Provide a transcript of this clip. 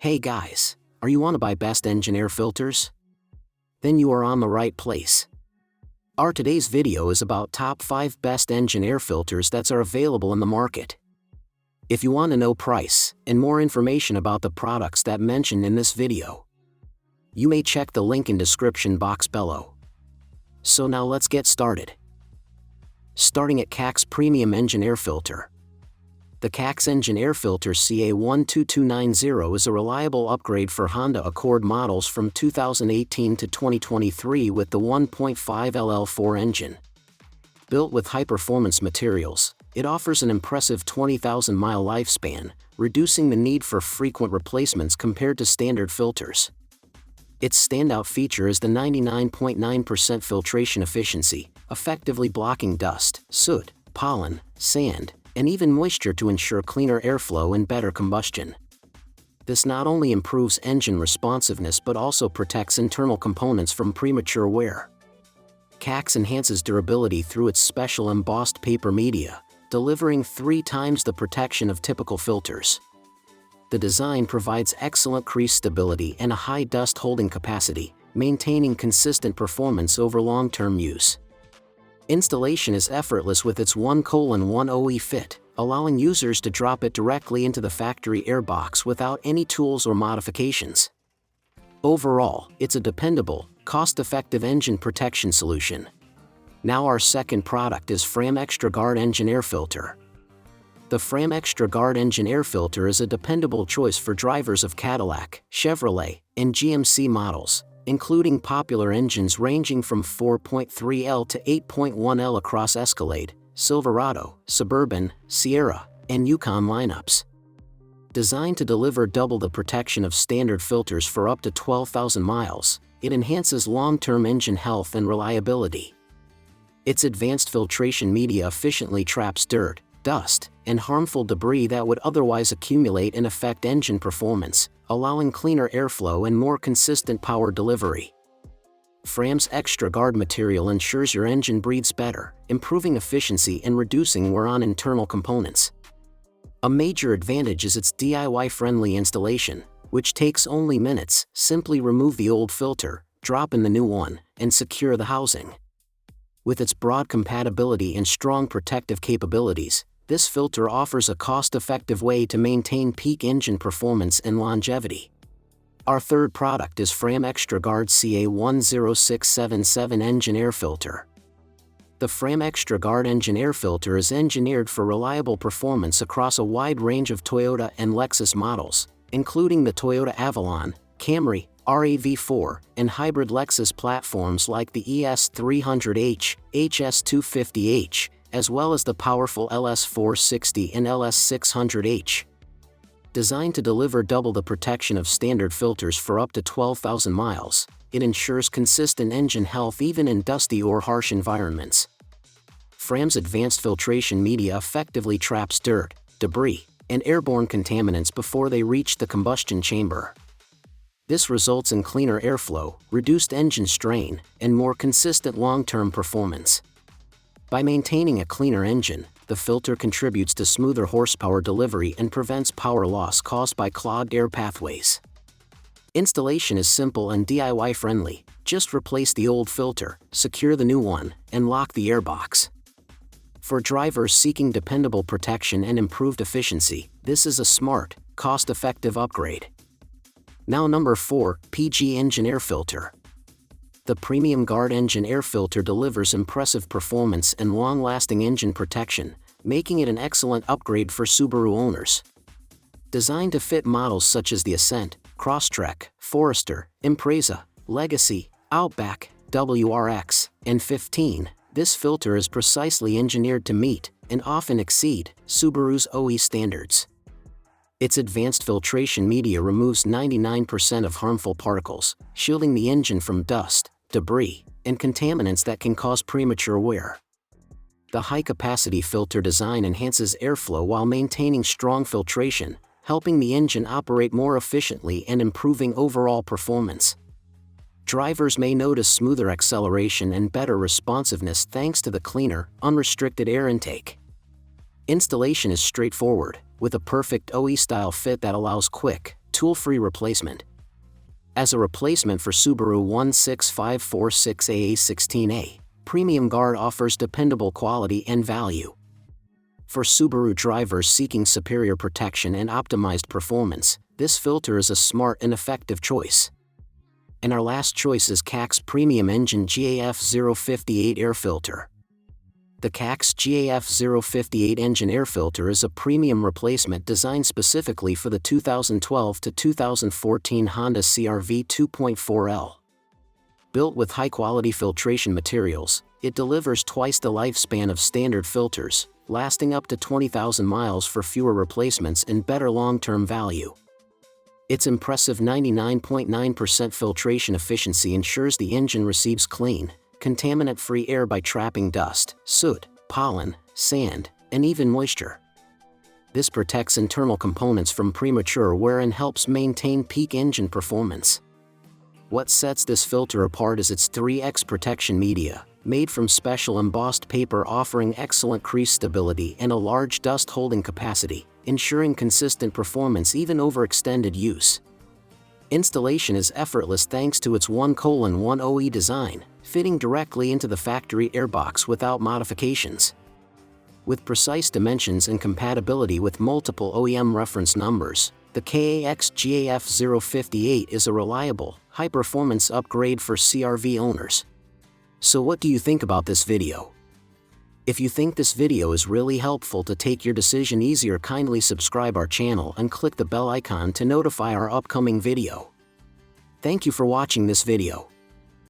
Hey guys, are you want to buy best engine air filters? Then you are on the right place. Our today's video is about top 5 best engine air filters that are available in the market. If you want to know price and more information about the products that mentioned in this video, you may check the link in description box below. So now let's get started. Starting at CAC's Premium Engine Air Filter. The CAC's Engine Air Filter CA12290 is a reliable upgrade for Honda Accord models from 2018 to 2023 with the 1.5 LL4 engine. Built with high-performance materials, it offers an impressive 20,000-mile lifespan, reducing the need for frequent replacements compared to standard filters. Its standout feature is the 99.9% filtration efficiency, effectively blocking dust, soot, pollen, sand, and even moisture to ensure cleaner airflow and better combustion. This not only improves engine responsiveness but also protects internal components from premature wear. CAC's enhances durability through its special embossed paper media, delivering 3 times the protection of typical filters. The design provides excellent crease stability and a high dust holding capacity, maintaining consistent performance over long-term use. Installation is effortless with its 1:1 OE fit, allowing users to drop it directly into the factory airbox without any tools or modifications. Overall, it's a dependable, cost-effective engine protection solution. Now our second product is Fram Extra Guard Engine Air Filter. The Fram Extra Guard Engine Air Filter is a dependable choice for drivers of Cadillac, Chevrolet, and GMC models, including popular engines ranging from 4.3L to 8.1L across Escalade, Silverado, Suburban, Sierra, and Yukon lineups. Designed to deliver double the protection of standard filters for up to 12,000 miles, it enhances long-term engine health and reliability. Its advanced filtration media efficiently traps dirt, dust, and harmful debris that would otherwise accumulate and affect engine performance, allowing cleaner airflow and more consistent power delivery. Fram's Extra Guard material ensures your engine breathes better, improving efficiency and reducing wear on internal components. A major advantage is its DIY-friendly installation, which takes only minutes. Simply remove the old filter, drop in the new one, and secure the housing. With its broad compatibility and strong protective capabilities, this filter offers a cost-effective way to maintain peak engine performance and longevity. Our third product is Fram Extra Guard CA10677 Engine Air Filter. The Fram Extra Guard Engine Air Filter is engineered for reliable performance across a wide range of Toyota and Lexus models, including the Toyota Avalon, Camry, RAV4, and hybrid Lexus platforms like the ES300H, HS250H, as well as the powerful LS460 and LS600H. Designed to deliver double the protection of standard filters for up to 12,000 miles, it ensures consistent engine health even in dusty or harsh environments. Fram's advanced filtration media effectively traps dirt, debris, and airborne contaminants before they reach the combustion chamber. This results in cleaner airflow, reduced engine strain, and more consistent long-term performance. By maintaining a cleaner engine, the filter contributes to smoother horsepower delivery and prevents power loss caused by clogged air pathways. Installation is simple and DIY-friendly. Just replace the old filter, secure the new one, and lock the airbox. For drivers seeking dependable protection and improved efficiency, this is a smart, cost-effective upgrade. Now number 4, PG Engine Air Filter. The Premium Guard Engine Air Filter delivers impressive performance and long-lasting engine protection, making it an excellent upgrade for Subaru owners. Designed to fit models such as the Ascent, Crosstrek, Forester, Impreza, Legacy, Outback, WRX, and 15, this filter is precisely engineered to meet, and often exceed, Subaru's OE standards. Its advanced filtration media removes 99% of harmful particles, shielding the engine from dust, debris, and contaminants that can cause premature wear. The high-capacity filter design enhances airflow while maintaining strong filtration, helping the engine operate more efficiently and improving overall performance. Drivers may notice smoother acceleration and better responsiveness thanks to the cleaner, unrestricted air intake. Installation is straightforward, with a perfect OE-style fit that allows quick, tool-free replacement. As a replacement for Subaru 16546AA16A, Premium Guard offers dependable quality and value. For Subaru drivers seeking superior protection and optimized performance, this filter is a smart and effective choice. And our last choice is CAC's Premium Engine GAF058 Air Filter. The CAC's GAF058 engine air filter is a premium replacement designed specifically for the 2012 to 2014 Honda CR-V 2.4L. Built with high-quality filtration materials, it delivers twice the lifespan of standard filters, lasting up to 20,000 miles for fewer replacements and better long-term value. Its impressive 99.9% filtration efficiency ensures the engine receives clean, contaminant-free air by trapping dust, soot, pollen, sand, and even moisture. This protects internal components from premature wear and helps maintain peak engine performance. What sets this filter apart is its 3X protection media, made from special embossed paper offering excellent crease stability and a large dust-holding capacity, ensuring consistent performance even over extended use. Installation is effortless thanks to its 1:1 design, fitting directly into the factory airbox without modifications. With precise dimensions and compatibility with multiple OEM reference numbers, the CAC's GAF058 is a reliable, high-performance upgrade for CR-V owners. So what do you think about this video? If you think this video is really helpful to take your decision easier, kindly subscribe our channel and click the bell icon to notify our upcoming video. Thank you for watching this video.